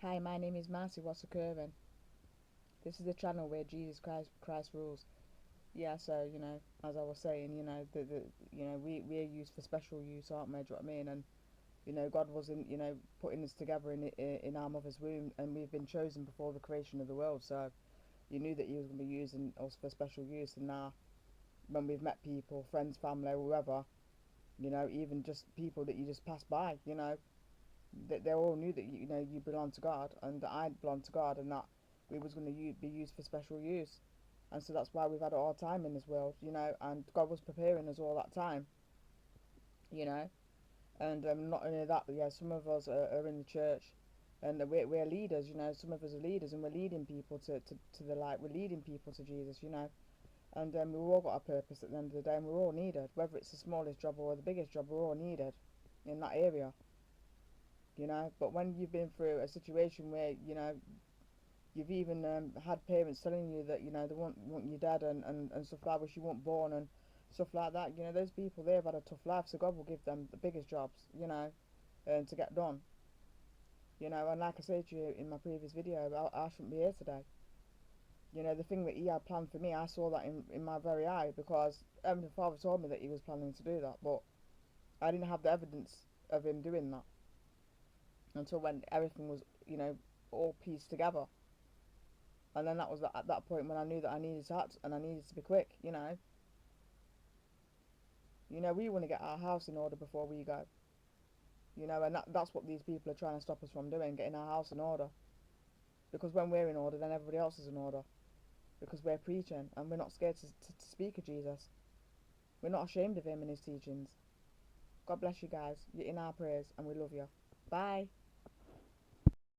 Hi, my name is Marcy. What's occurring? This is the channel where Jesus Christ rules. Yeah, so as I was saying, we're used for special use, aren't we? Do you know what I mean? And God wasn't, putting us together in our mother's womb, and we've been chosen before the creation of the world. So you knew that He was going to be using us for special use. And now, when we've met people, friends, family, whoever, even just people that you just pass by, they all knew that you belong to God and that I belong to God, and that we was going to be used for special use. And so that's why we've had it all time in this world, and God was preparing us all that time, you know. And not only that, but yeah, some of us are in the church, and we're leaders, some of us are leaders, and we're leading people to the light, we're leading people to Jesus. And we've all got a purpose at the end of the day, and we're all needed, whether it's the smallest job or the biggest job, we're all needed in that area. But when you've been through a situation where you've even had parents telling you that they want you dead, and stuff like, wish you weren't born and stuff like that. Those people, they've had a tough life, so God will give them the biggest jobs, to get done. And like I said to you in my previous video, I shouldn't be here today. The thing that He had planned for me, I saw that in my very eye, because Heavenly Father told me that He was planning to do that, but I didn't have the evidence of Him doing that until when everything was, all pieced together. And then that was at that point when I knew that I needed to act, and I needed to be quick. We want to get our house in order before we go. And that's what these people are trying to stop us from doing, getting our house in order. Because when we're in order, then everybody else is in order. Because we're preaching, and we're not scared to speak of Jesus. We're not ashamed of Him and His teachings. God bless you guys. You're in our prayers, and we love you. Bye.